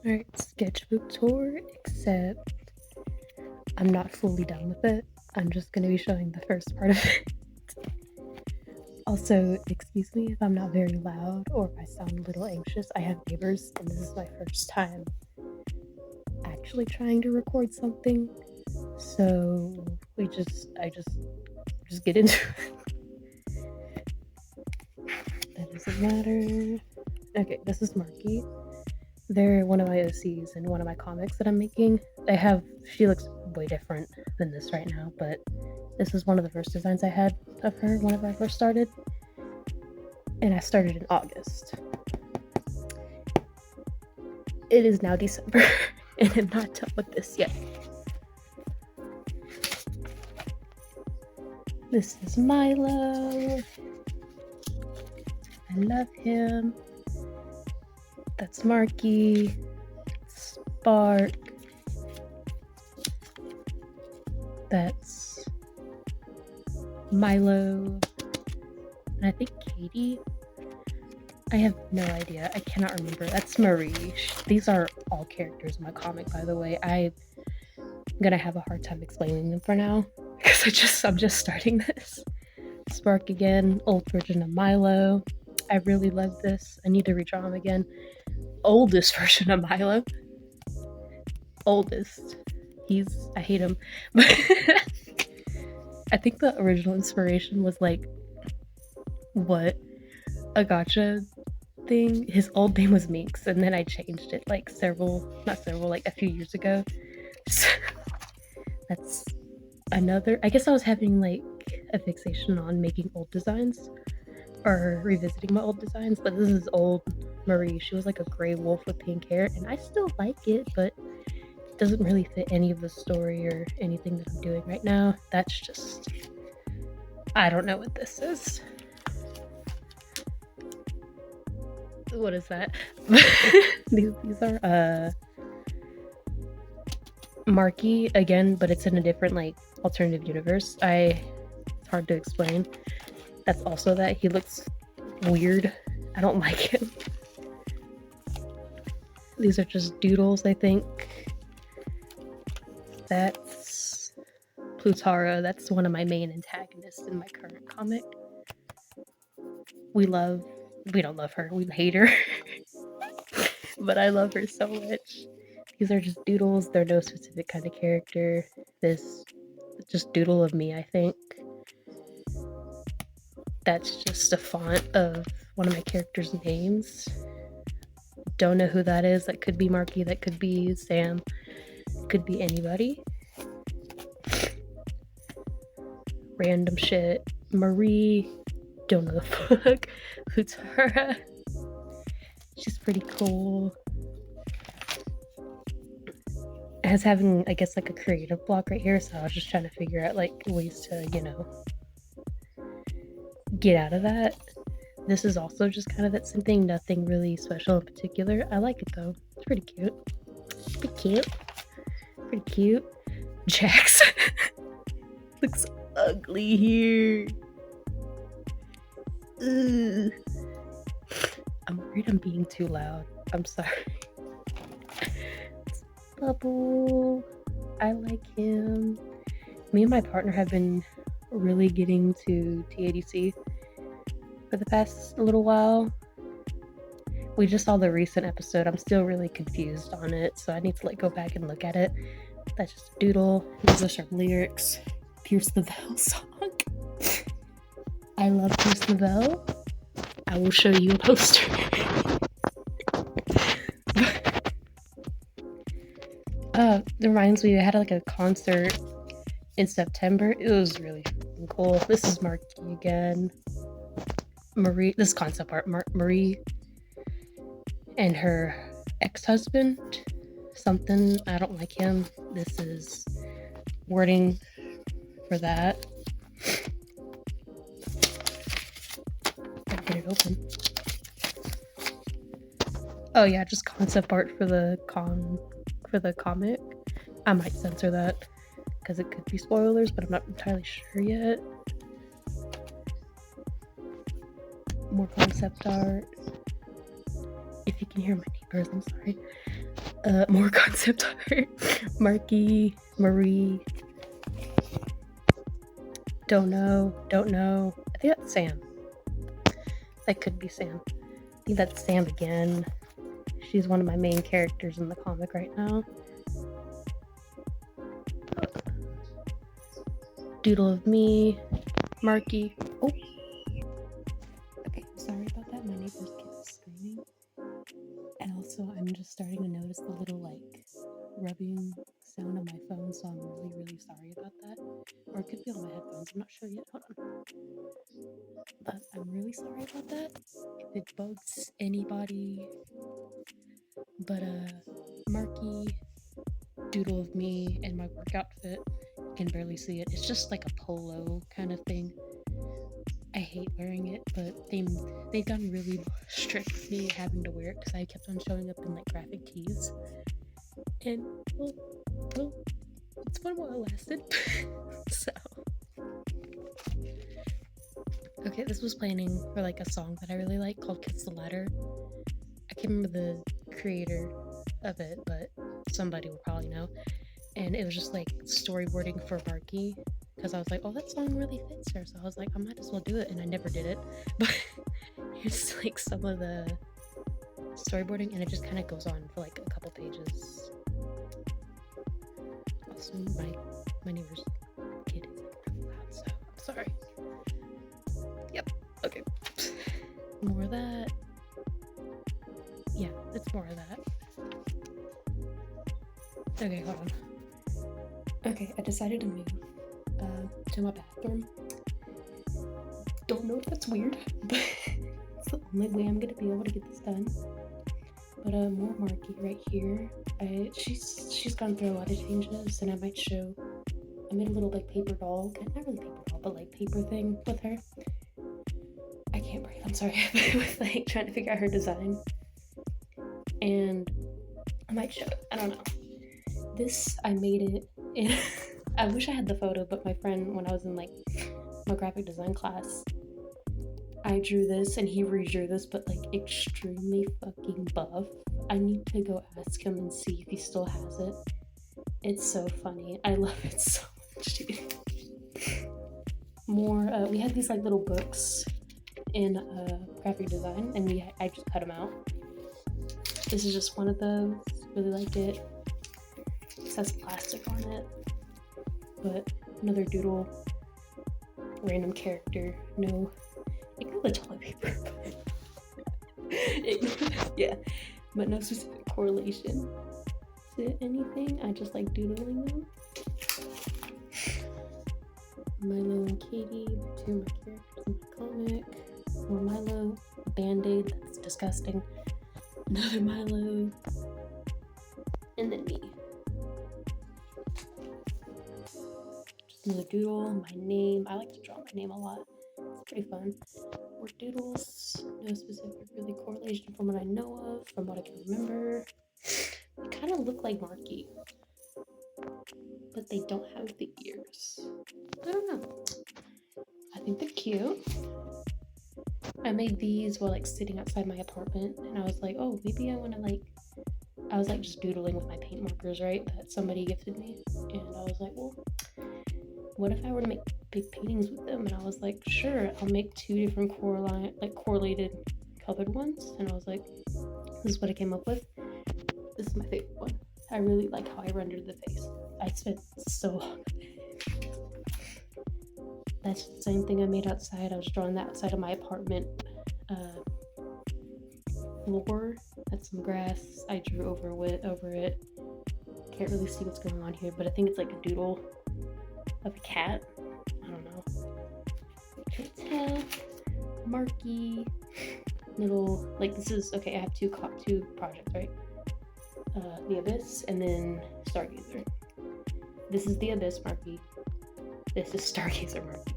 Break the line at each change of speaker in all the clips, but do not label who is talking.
Alright, sketchbook tour, except I'm not fully done with it. I'm just going to be showing the first part of it. Also, excuse me if I'm not very loud or if I sound a little anxious. I have neighbors, and this is my first time actually trying to record something. So I just get into it. That doesn't matter. Okay, this is Marky. They're one of my OCs in one of my comics that I'm making. She looks way different than this right now, but this is one of the first designs I had of her whenever I first started. And I started in August. It is now December, and I'm not done with this yet. This is Milo. I love him. That's Marky. Spark. That's Milo. And I think Katie. I have no idea. I cannot remember. That's Marie. These are all characters in my comic, by the way. I'm gonna have a hard time explaining them for now because I'm just starting this. Spark again, old version of Milo. I really love this. I need to redraw him again. Oldest version of Milo. Oldest. I hate him. I think the original inspiration was like, what? A gotcha thing. His old name was Minx, and then I changed it like a few years ago. So that's another. I guess I was having like a fixation on making old designs or revisiting my old designs, but this is old Marie. She was like a gray wolf with pink hair, and I still like it, but it doesn't really fit any of the story or anything that I'm doing right now. That's just. I don't know what this is. What is that? these are Marky again, but it's in a different like alternative universe. It's hard to explain. That's also that he looks weird. I don't like him. These are just doodles, I think. That's Plutara. That's one of my main antagonists in my current comic. We don't love her. We hate her. But I love her so much. These are just doodles. They're no specific kind of character. This just doodle of me, I think. That's just a font of one of my characters' names. Don't know who that is. That could be Marky. That could be Sam. Could be anybody. Random shit. Marie. Don't know the fuck. Futara. She's pretty cool. As having, I guess, like a creative block right here, so I was just trying to figure out like ways to, get out of that. This is also just kind of that same thing, nothing really special in particular. I like it though. It's pretty cute. Pretty cute. Pretty cute. Jax looks ugly here. Ugh. I'm worried I'm being too loud. I'm sorry. Bubble. I like him. Me and my partner have been really getting to TADC for the past little while. We just saw the recent episode. I'm still really confused on it, so I need to like go back and look at it. That's just a doodle. These are some lyrics. Pierce the Veil song. I love Pierce the Veil. I will show you a poster. It reminds me, I had like a concert in September. It was really cool. This is Marky again. Marie, this concept art, Marie and her ex-husband. Something, I don't like him. This is wording for that. Gotta get it open. Oh yeah, just concept art for the comic. I might censor that because it could be spoilers, but I'm not entirely sure yet. More concept art. if you can hear my neighbors, I'm sorry. More concept art. Marky, Marie. Don't know. I think that's Sam. That could be Sam. I think that's Sam again. She's one of my main characters in the comic right now. Doodle of me, Marky. Oh. Okay, sorry about that. My neighbor's kid is screaming. And also, I'm just starting to notice the little, like, rubbing sound on my phone, so I'm really, really sorry about that. Or it could be on my headphones. I'm not sure yet. Hold on. But I'm really sorry about that. If it bugs anybody. But, Marky, doodle of me, and my work outfit. You can barely see it. It's just like a polo kind of thing. I hate wearing it, but they've gotten really strict with me having to wear it because I kept on showing up in like graphic tees, and well, it's fun while it lasted. So, okay, this was planning for like a song that I really like called "Kiss the Ladder." I can't remember the creator of it, but somebody will probably know. And it was just like storyboarding for Marky because I was like, oh, that song really fits her. So I was like, I might as well do it, and I never did it. But here's like some of the storyboarding, and it just kind of goes on for like a couple pages. Also, my neighbor's kid is like really loud, so I'm sorry. Yep. Okay. More of that. Yeah, it's more of that. Okay, hold on. Okay, I decided to move to my bathroom. Don't know if that's weird, but it's the only way I'm gonna be able to get this done. But more Marky right here. She's gone through a lot of changes, and I might show. I made a little like paper doll, not really paper doll, but like paper thing with her. I can't breathe. I'm sorry. With like trying to figure out her design, and I might show it. I don't know. This I made it in. I wish I had the photo, but my friend, when I was in like my graphic design class, I drew this and he redrew this, but like extremely fucking buff. I need to go ask him and see if he still has it. It's so funny. I love it so much, dude. More, we had these like little books in graphic design, and I just cut them out. This is just one of those. Really like it. It says plastic on it. But another doodle, random character, no, ignore the toilet paper. Yeah, but no specific correlation to anything. I just like doodling them. Milo and Katie, two of my characters in the comic. More Milo, a band-aid, that's disgusting. Another Milo, and then me. Another doodle, my name. I like to draw my name a lot. It's pretty fun. More doodles. No specific really correlation from what I know of, from what I can remember. They kind of look like Marky, but they don't have the ears. I don't know. I think they're cute. I made these while like sitting outside my apartment, and I was like, oh, maybe I want to like. I was like just doodling with my paint markers, right? That somebody gifted me, and I was like, well, what if I were to make big paintings with them? And I was like, sure, I'll make two different correlated colored ones. And I was like, this is what I came up with. This is my favorite one. I really like how I rendered the face. I spent so long. That's the same thing I made outside. I was drawing that outside of my apartment floor. That's some grass. I drew over it. Can't really see what's going on here, but I think it's like a doodle of a cat. I don't know. Can't tell. Marky. Little, like this is, okay, I have two projects, right? The Abyss and then Stargazer. This is the Abyss Marky. This is Stargazer Marky.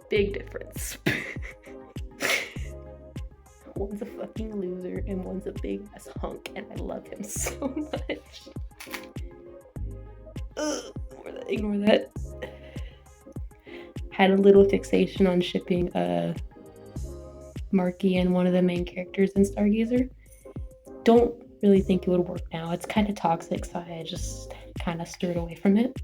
Big difference. One's a fucking loser and one's a big ass hunk, and I love him so much. Ignore that. Had a little fixation on shipping Marky and one of the main characters in Stargazer. Don't really think it would work now. It's kind of toxic, so I just kind of steered away from it.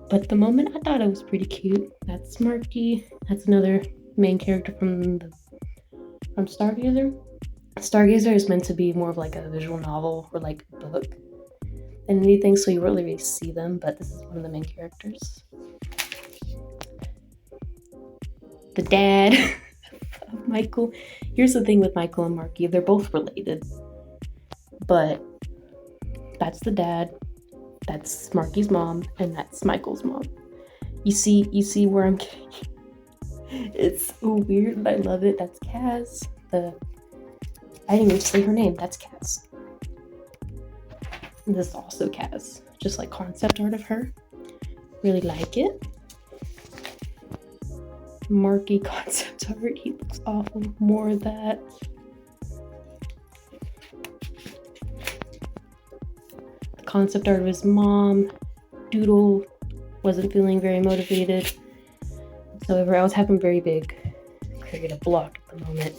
But the moment I thought it was pretty cute. That's Marky. That's another main character from Stargazer. Stargazer is meant to be more of like a visual novel or like book than anything, so you really see them, but this is one of the main characters. The dad of Michael. Here's the thing with Michael and Marky, they're both related, but that's the dad, that's Marky's mom, and that's Michael's mom. You see where I'm getting? It's so weird, but I love it. That's Kaz. I didn't even say her name. That's Kaz. And this is also Kaz. Just like concept art of her. Really like it. Marky concept art. He looks awful. More of that. The concept art of his mom. Doodle wasn't feeling very motivated. So I was having very big creative block at the moment.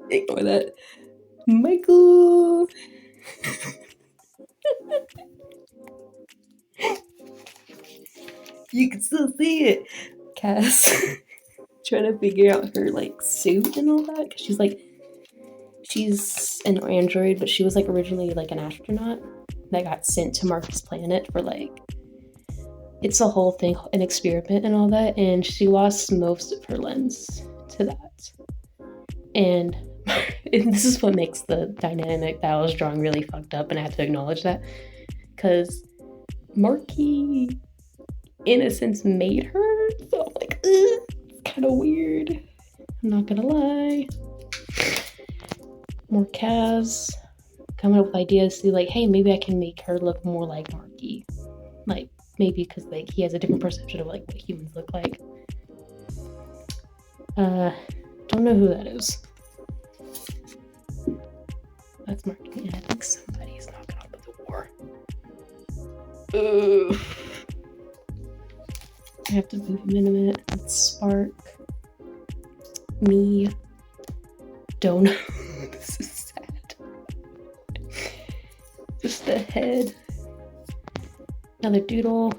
Ignore that. Michael! You can still see it. Cass trying to figure out her like suit and all that, because she's an android, but she was like originally like an astronaut that got sent to Marky's planet for like, it's a whole thing, an experiment and all that, and she lost most of her lens to that. And this is what makes the dynamic that I was drawing really fucked up, and I had to acknowledge that, because Marky in a sense made her, so I'm like, it's kind of weird, I'm not gonna lie. More Kaz coming up with ideas to like, hey, maybe I can make her look more like Marky, like maybe because like he has a different perception of like what humans look like. Don't know who that is. That's Marky, and I think somebody's knocking on the door. I have to move him in a minute. It's Spark. Me. Don't know. This is sad. Just the head. Another doodle.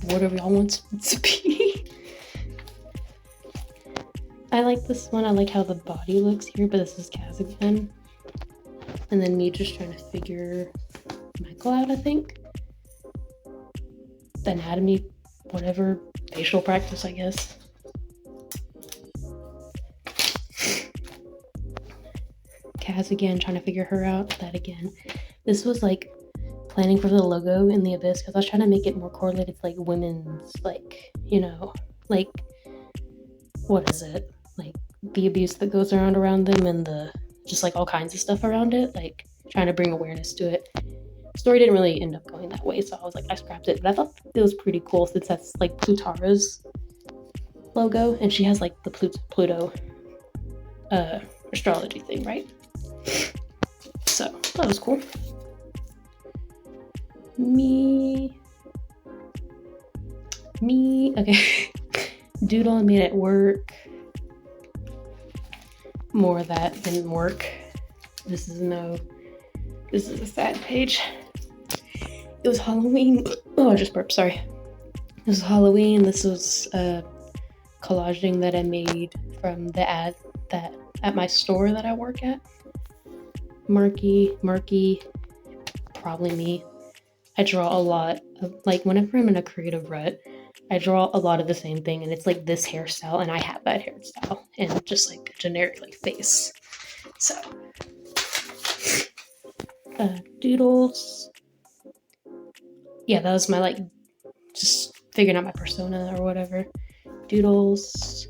Whatever y'all want it to be. I like this one. I like how the body looks here, but this is Kaz again. And then me just trying to figure Michael out, I think. The anatomy, whatever, facial practice, I guess. Kaz again, trying to figure her out. That again. This was like planning for the logo in the Abyss, because I was trying to make it more correlated to like women's, like, you know, like, what is it? Like the abuse that goes around them, and the just like all kinds of stuff around it, like trying to bring awareness to it. Story didn't really end up going that way, so I was like, I scrapped it, but I thought it was pretty cool since that's like Plutara's logo, and she has like the Pluto astrology thing, right? So that was cool. Me, okay. Doodle I made at work. More of that didn't work. This is a sad page. It was Halloween. Oh, I just burped, sorry. It was Halloween. This was collaging that I made from the ad that at my store that I work at. Marky, probably me. I draw a lot of, like, whenever I'm in a creative rut, I draw a lot of the same thing, and it's like this hairstyle, and I have that hairstyle, and just like a generic like face. So, doodles. Yeah, that was my like just figuring out my persona or whatever. Doodles.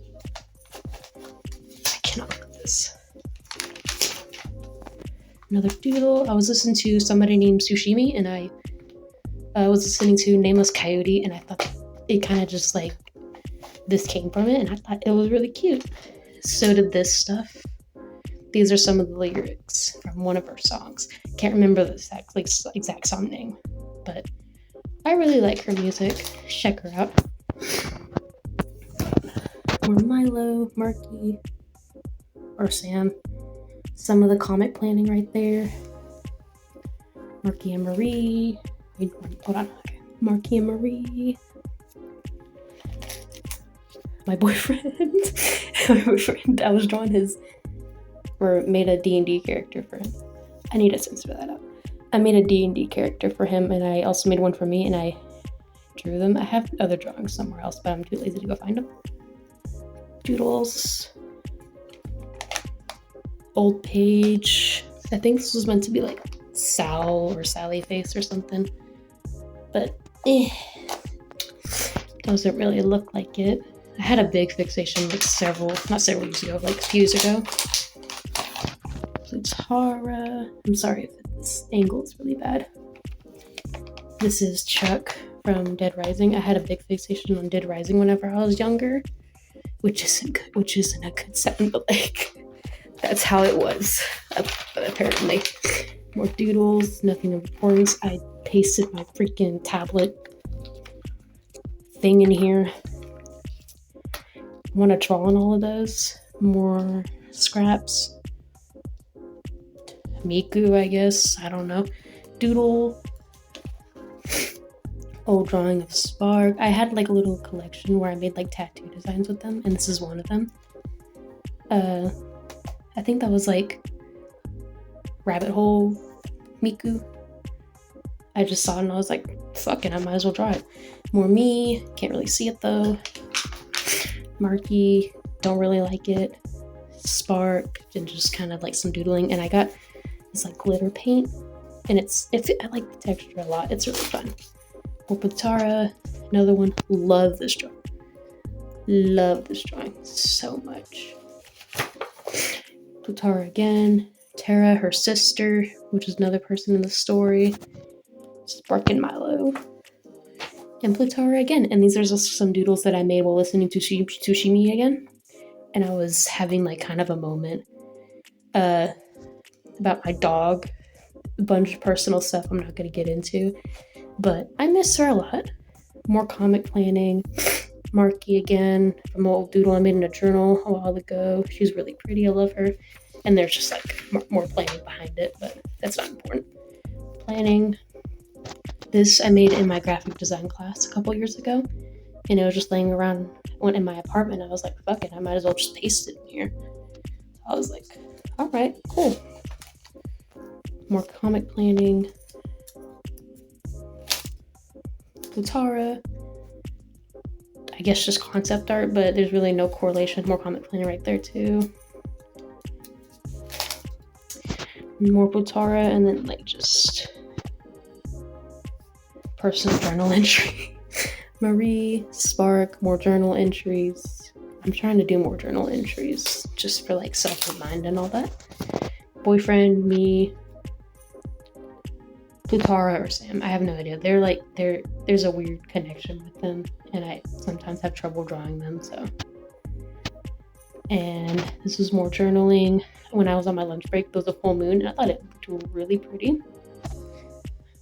I cannot look at this. Another doodle. I was listening to somebody named Sushimi, and I was listening to Nameless Coyote, and I thought it kind of just like this came from it, and I thought it was really cute. So did this stuff. These are some of the lyrics from one of her songs. Can't remember the exact song name, but I really like her music. Check her out. More Milo, Marky, or Sam. Some of the comic planning right there. Marky and Marie. Hold on. Marky and Marie. My boyfriend. I was drawing his, or made a D&D character for him. I need to censor that out. I made a D&D character for him, and I also made one for me, and I drew them. I have other drawings somewhere else, but I'm too lazy to go find them. Doodles. Old page. I think this was meant to be like Sal or Sally face or something, but doesn't really look like it. I had a big fixation like not several years ago, like a few years ago. Plutara. I'm sorry if this angle is really bad. This is Chuck from Dead Rising. I had a big fixation on Dead Rising whenever I was younger, which isn't a good sign, but like that's how it was, apparently. More doodles, nothing of importance. I pasted my freaking tablet thing in here. Want to draw on all of those. More scraps. Miku, I guess. I don't know. Doodle. Old drawing of Spark. I had like a little collection where I made like tattoo designs with them, and this is one of them. I think that was like Rabbit Hole Miku. I just saw it and I was like, fuck it, I might as well draw it. More me. Can't really see it though. Marky. Don't really like it. Spark. And just kind of like some doodling. And I got this like glitter paint. And I like the texture a lot. It's really fun. Opatara. Another one. Love this drawing. Love this drawing so much. Plutara again. Tara, her sister, which is another person in the story. Spark and Milo. And Plutara again. And these are just some doodles that I made while listening to Tsushimi again. And I was having like kind of a moment about my dog. A bunch of personal stuff I'm not going to get into. But I miss her a lot. More comic planning. Marky again from an old doodle I made in a journal a while ago. She's really pretty. I love her. And there's just like more planning behind it, but that's not important. Planning. This I made in my graphic design class a couple years ago, and it was just laying around in my apartment. I was like, fuck it, I might as well just paste it in here. So I was like, all right, cool. More comic planning. Plutara. I guess just concept art, but there's really no correlation. More comic planning right there too. More Plutara, and then like just personal journal entry. Marie, Spark, more journal entries. I'm trying to do more journal entries just for like self-remind and all that. Boyfriend, me, Plutara or Sam. I have no idea. There's a weird connection with them, and I sometimes have trouble drawing them, so. And this is more journaling. When I was on my lunch break, there was a full moon, and I thought it looked really pretty.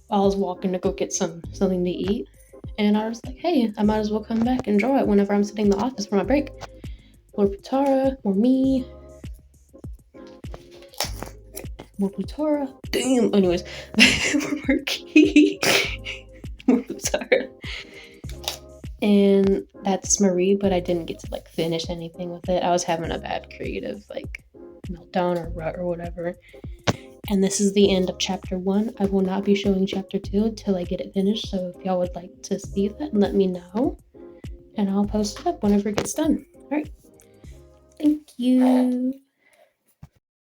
I was walking to go get something to eat, and I was like, hey, I might as well come back and draw it whenever I'm sitting in the office for my break. More Plutara, more me. More Plutara. Damn. Anyways, more Marky. More Plutara. And that's Marie, but I didn't get to like finish anything with it. I was having a bad creative like meltdown or rut or whatever. And this is the end of chapter 1. I will not be showing chapter 2 until I get it finished. So if y'all would like to see that, let me know. And I'll post it up whenever it gets done. All right. Thank you.